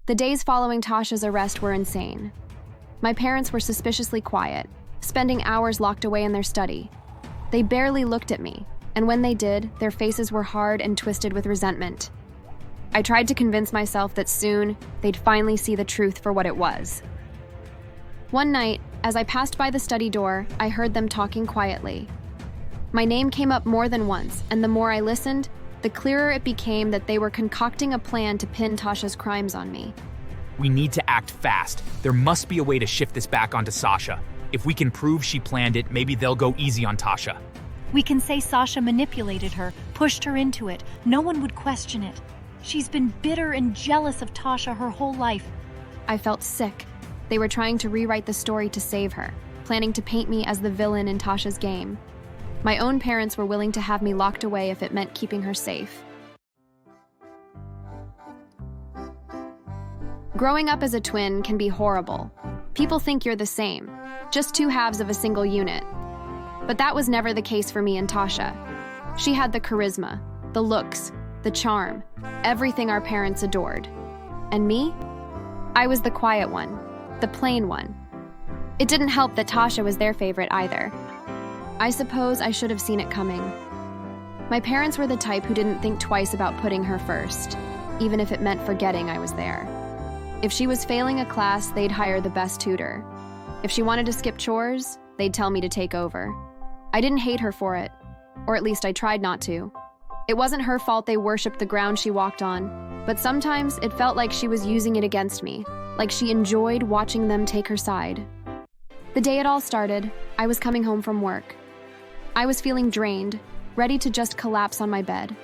The days following Tasha's arrest were insane. My parents were suspiciously quiet, spending hours locked away in their study. They barely looked at me, and when they did, their faces were hard and twisted with resentment. I tried to convince myself that soon they'd finally see the truth for what it was. One night, as I passed by the study door, I heard them talking quietly. My name came up more than once, and the more I listened, the clearer it became that they were concocting a plan to pin Tasha's crimes on me. We need to act fast. There must be a way to shift this back onto Sasha. If we can prove she planned it, maybe they'll go easy on Tasha. We can say Sasha manipulated her, pushed her into it. No one would question it. She's been bitter and jealous of Tasha her whole life. I felt sick. They were trying to rewrite the story to save her, planning to paint me as the villain in Tasha's game. My own parents were willing to have me locked away if it meant keeping her safe. Growing up as a twin can be horrible. People think you're the same, just two halves of a single unit. But that was never the case for me and Tasha. She had the charisma, the looks, the charm, everything our parents adored. And me? I was the quiet one, the plain one. It didn't help that Tasha was their favorite either. I suppose I should have seen it coming. My parents were the type who didn't think twice about putting her first, even if it meant forgetting I was there. If she was failing a class, they'd hire the best tutor. If she wanted to skip chores, they'd tell me to take over. I didn't hate her for it, or at least I tried not to. It wasn't her fault they worshipped the ground she walked on, but sometimes it felt like she was using it against me, like she enjoyed watching them take her side. The day it all started, I was coming home from work. I was feeling drained, ready to just collapse on my bed.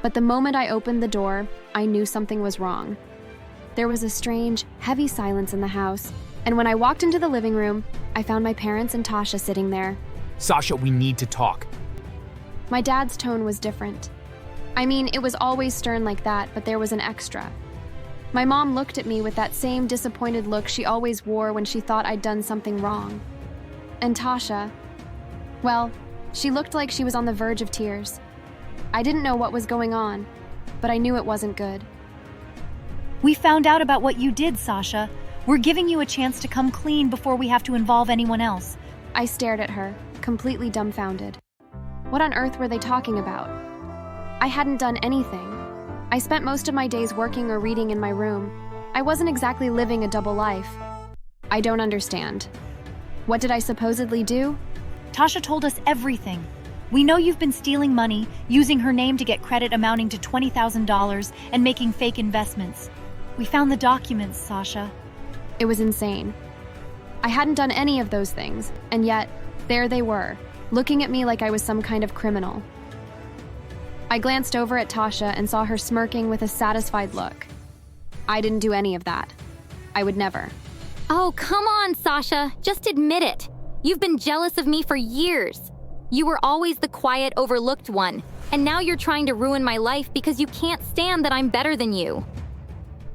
But the moment I opened the door, I knew something was wrong. There was a strange, heavy silence in the house, and when I walked into the living room, I found my parents and Tasha sitting there. Sasha, we need to talk. My dad's tone was different. I mean, it was always stern like that, but there was an extra. My mom looked at me with that same disappointed look she always wore when she thought I'd done something wrong. And Tasha, well, she looked like she was on the verge of tears. I didn't know what was going on, but I knew it wasn't good. We found out about what you did, Sasha. We're giving you a chance to come clean before we have to involve anyone else. I stared at her, completely dumbfounded. What on earth were they talking about? I hadn't done anything. I spent most of my days working or reading in my room. I wasn't exactly living a double life. I don't understand. What did I supposedly do? Tasha told us everything. We know you've been stealing money, using her name to get credit amounting to $20,000, and making fake investments. We found the documents, Sasha. It was insane. I hadn't done any of those things, and yet, there they were, looking at me like I was some kind of criminal. I glanced over at Tasha and saw her smirking with a satisfied look. I didn't do any of that. I would never. Oh, come on, Sasha. Just admit it. You've been jealous of me for years. You were always the quiet, overlooked one, and now you're trying to ruin my life because you can't stand that I'm better than you.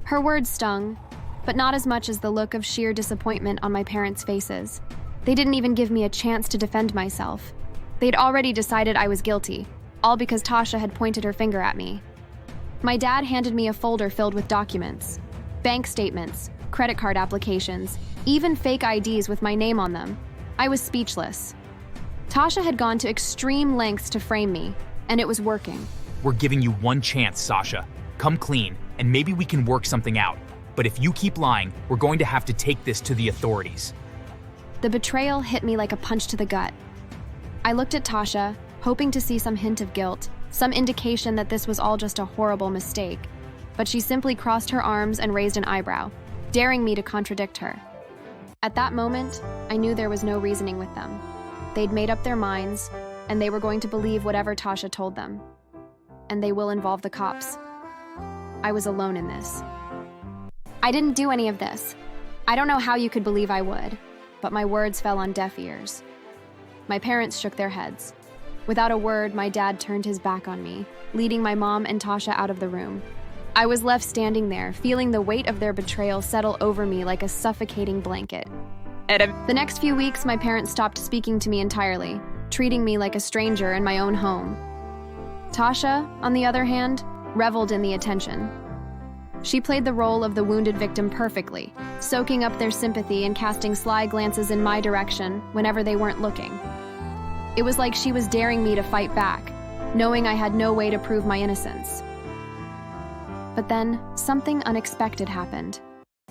Her words stung, but not as much as the look of sheer disappointment on my parents' faces. They didn't even give me a chance to defend myself. They'd already decided I was guilty, all because Tasha had pointed her finger at me. My dad handed me a folder filled with documents, bank statements, credit card applications, even fake IDs with my name on them. I was speechless. Tasha had gone to extreme lengths to frame me, and it was working. We're giving you one chance, Sasha. Come clean, and maybe we can work something out. But if you keep lying, we're going to have to take this to the authorities. The betrayal hit me like a punch to the gut. I looked at Tasha, hoping to see some hint of guilt, some indication that this was all just a horrible mistake. But she simply crossed her arms and raised an eyebrow, daring me to contradict her. At that moment, I knew there was no reasoning with them. They'd made up their minds, and they were going to believe whatever Tasha told them. And they will involve the cops. I was alone in this. I didn't do any of this. I don't know how you could believe I would, but my words fell on deaf ears. My parents shook their heads. Without a word, my dad turned his back on me, leading my mom and Tasha out of the room. I was left standing there, feeling the weight of their betrayal settle over me like a suffocating blanket. The next few weeks, my parents stopped speaking to me entirely, treating me like a stranger in my own home. Tasha, on the other hand, reveled in the attention. She played the role of the wounded victim perfectly, soaking up their sympathy and casting sly glances in my direction whenever they weren't looking. It was like she was daring me to fight back, knowing I had no way to prove my innocence. But then, something unexpected happened.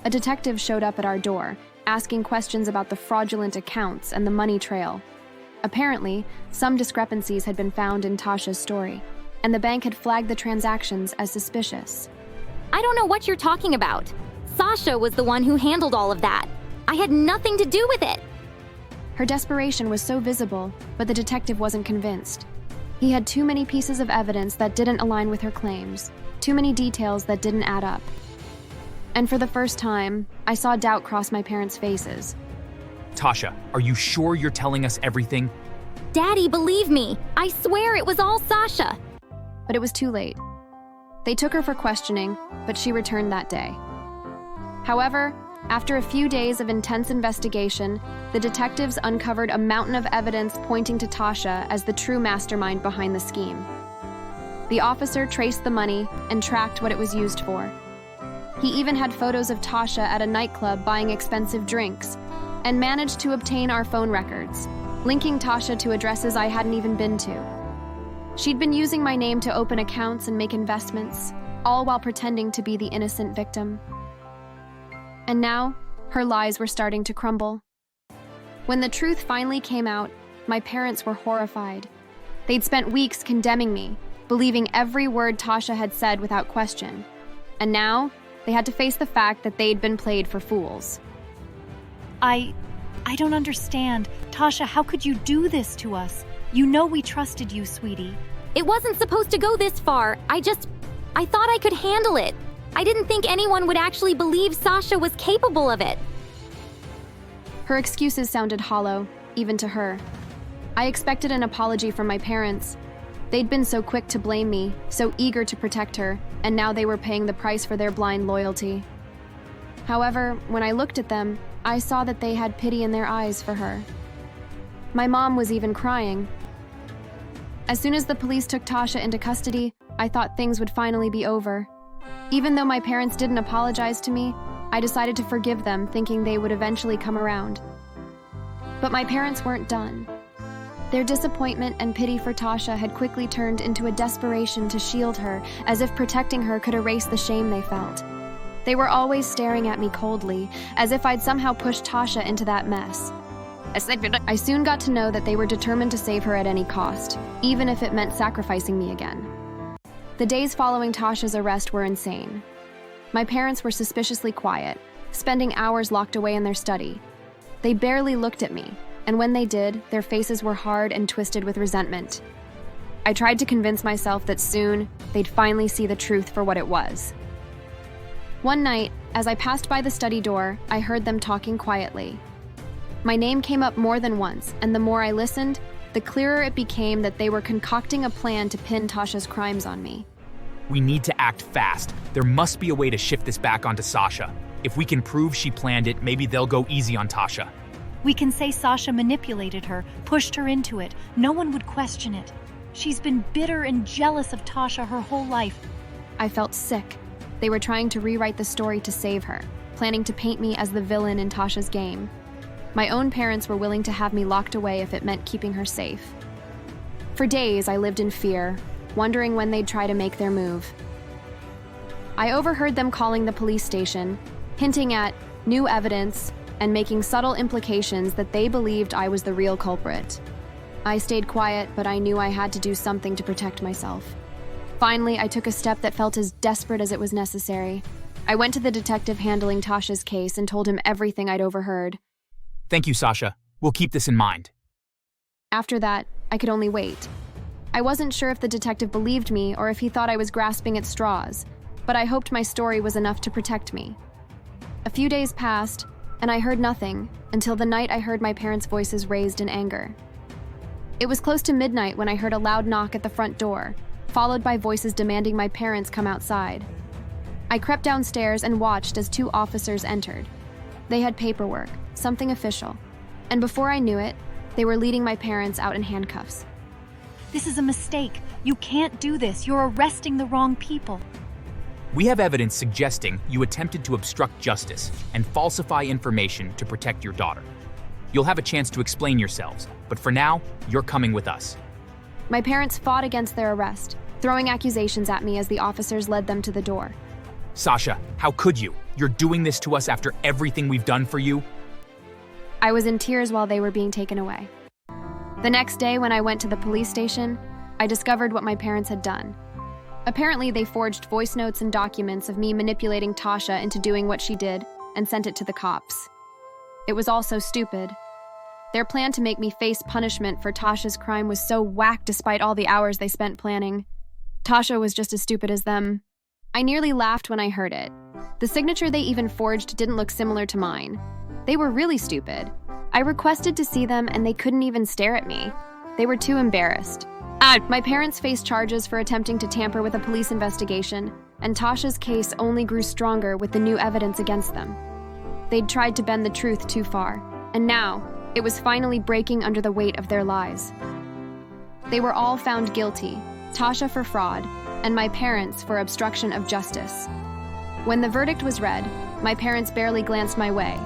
A detective showed up at our door, asking questions about the fraudulent accounts and the money trail. Apparently, some discrepancies had been found in Tasha's story, and the bank had flagged the transactions as suspicious. I don't know what you're talking about. Sasha was the one who handled all of that. I had nothing to do with it. Her desperation was so visible, but the detective wasn't convinced. He had too many pieces of evidence that didn't align with her claims, too many details that didn't add up. And for the first time, I saw doubt cross my parents' faces. Tasha, are you sure you're telling us everything? Daddy, believe me. I swear it was all Sasha. But it was too late. They took her for questioning, but she returned that day. However, after a few days of intense investigation, the detectives uncovered a mountain of evidence pointing to Tasha as the true mastermind behind the scheme. The officer traced the money and tracked what it was used for. He even had photos of Tasha at a nightclub buying expensive drinks, and managed to obtain our phone records, linking Tasha to addresses I hadn't even been to. She'd been using my name to open accounts and make investments, all while pretending to be the innocent victim. And now, her lies were starting to crumble. When the truth finally came out, my parents were horrified. They'd spent weeks condemning me, believing every word Tasha had said without question. And now, they had to face the fact that they'd been played for fools. I don't understand. Tasha, how could you do this to us? You know we trusted you, sweetie. It wasn't supposed to go this far. I thought I could handle it. I didn't think anyone would actually believe Sasha was capable of it. Her excuses sounded hollow, even to her. I expected an apology from my parents. They'd been so quick to blame me, so eager to protect her, and now they were paying the price for their blind loyalty. However, when I looked at them, I saw that they had pity in their eyes for her. My mom was even crying. As soon as the police took Tasha into custody, I thought things would finally be over. Even though my parents didn't apologize to me, I decided to forgive them, thinking they would eventually come around. But my parents weren't done. Their disappointment and pity for Tasha had quickly turned into a desperation to shield her, as if protecting her could erase the shame they felt. They were always staring at me coldly, as if I'd somehow pushed Tasha into that mess. I soon got to know that they were determined to save her at any cost, even if it meant sacrificing me again. The days following Tasha's arrest were insane. My parents were suspiciously quiet, spending hours locked away in their study. They barely looked at me, and when they did, their faces were hard and twisted with resentment. I tried to convince myself that soon, they'd finally see the truth for what it was. One night, as I passed by the study door, I heard them talking quietly. My name came up more than once, and the more I listened, the clearer it became that they were concocting a plan to pin Tasha's crimes on me. We need to act fast. There must be a way to shift this back onto Sasha. If we can prove she planned it, maybe they'll go easy on Tasha. We can say Sasha manipulated her, pushed her into it. No one would question it. She's been bitter and jealous of Tasha her whole life. I felt sick. They were trying to rewrite the story to save her, planning to paint me as the villain in Tasha's game. My own parents were willing to have me locked away if it meant keeping her safe. For days, I lived in fear, wondering when they'd try to make their move. I overheard them calling the police station, hinting at new evidence and making subtle implications that they believed I was the real culprit. I stayed quiet, but I knew I had to do something to protect myself. Finally, I took a step that felt as desperate as it was necessary. I went to the detective handling Tasha's case and told him everything I'd overheard. Thank you, Sasha. We'll keep this in mind. After that, I could only wait. I wasn't sure if the detective believed me or if he thought I was grasping at straws, but I hoped my story was enough to protect me. A few days passed, and I heard nothing until the night I heard my parents' voices raised in anger. It was close to midnight when I heard a loud knock at the front door, followed by voices demanding my parents come outside. I crept downstairs and watched as 2 officers entered. They had paperwork, something official, and before I knew it, they were leading my parents out in handcuffs. This is a mistake. You can't do this. You're arresting the wrong people. We have evidence suggesting you attempted to obstruct justice and falsify information to protect your daughter. You'll have a chance to explain yourselves, but for now, you're coming with us. My parents fought against their arrest, throwing accusations at me as the officers led them to the door. Sasha, how could you? You're doing this to us after everything we've done for you? I was in tears while they were being taken away. The next day, when I went to the police station, I discovered what my parents had done. Apparently, they forged voice notes and documents of me manipulating Tasha into doing what she did and sent it to the cops. It was all so stupid. Their plan to make me face punishment for Tasha's crime was so whack despite all the hours they spent planning. Tasha was just as stupid as them. I nearly laughed when I heard it. The signature they even forged didn't look similar to mine. They were really stupid. I requested to see them and they couldn't even stare at me. They were too embarrassed. My parents faced charges for attempting to tamper with a police investigation, and Tasha's case only grew stronger with the new evidence against them. They'd tried to bend the truth too far, and now it was finally breaking under the weight of their lies. They were all found guilty, Tasha for fraud, and my parents for obstruction of justice. When the verdict was read, my parents barely glanced my way.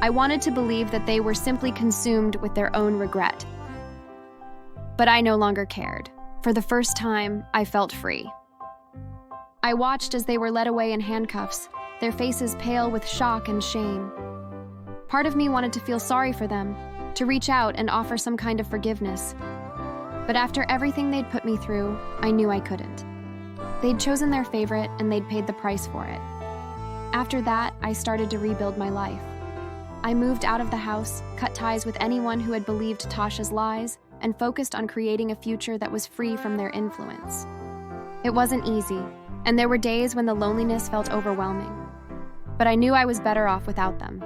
I wanted to believe that they were simply consumed with their own regret. But I no longer cared. For the first time, I felt free. I watched as they were led away in handcuffs, their faces pale with shock and shame. Part of me wanted to feel sorry for them, to reach out and offer some kind of forgiveness. But after everything they'd put me through, I knew I couldn't. They'd chosen their favorite and they'd paid the price for it. After that, I started to rebuild my life. I moved out of the house, cut ties with anyone who had believed Tasha's lies, and focused on creating a future that was free from their influence. It wasn't easy, and there were days when the loneliness felt overwhelming. But I knew I was better off without them.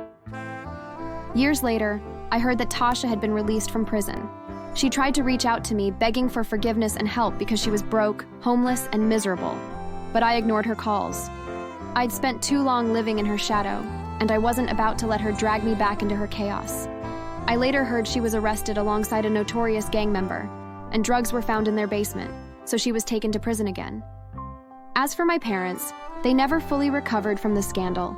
Years later, I heard that Tasha had been released from prison. She tried to reach out to me, begging for forgiveness and help because she was broke, homeless, and miserable. But I ignored her calls. I'd spent too long living in her shadow, and I wasn't about to let her drag me back into her chaos. I later heard she was arrested alongside a notorious gang member, and drugs were found in their basement, so she was taken to prison again. As for my parents, they never fully recovered from the scandal.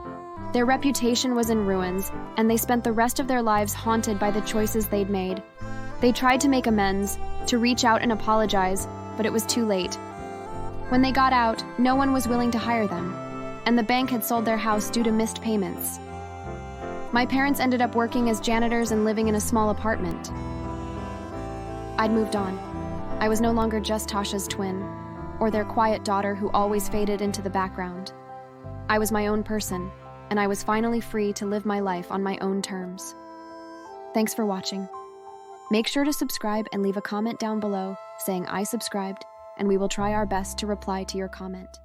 Their reputation was in ruins, and they spent the rest of their lives haunted by the choices they'd made. They tried to make amends, to reach out and apologize, but it was too late. When they got out, no one was willing to hire them, and the bank had sold their house due to missed payments. My parents ended up working as janitors and living in a small apartment. I'd moved on. I was no longer just Tasha's twin, or their quiet daughter who always faded into the background. I was my own person, and I was finally free to live my life on my own terms. Thanks for watching. Make sure to subscribe and leave a comment down below saying I subscribed, and we will try our best to reply to your comment.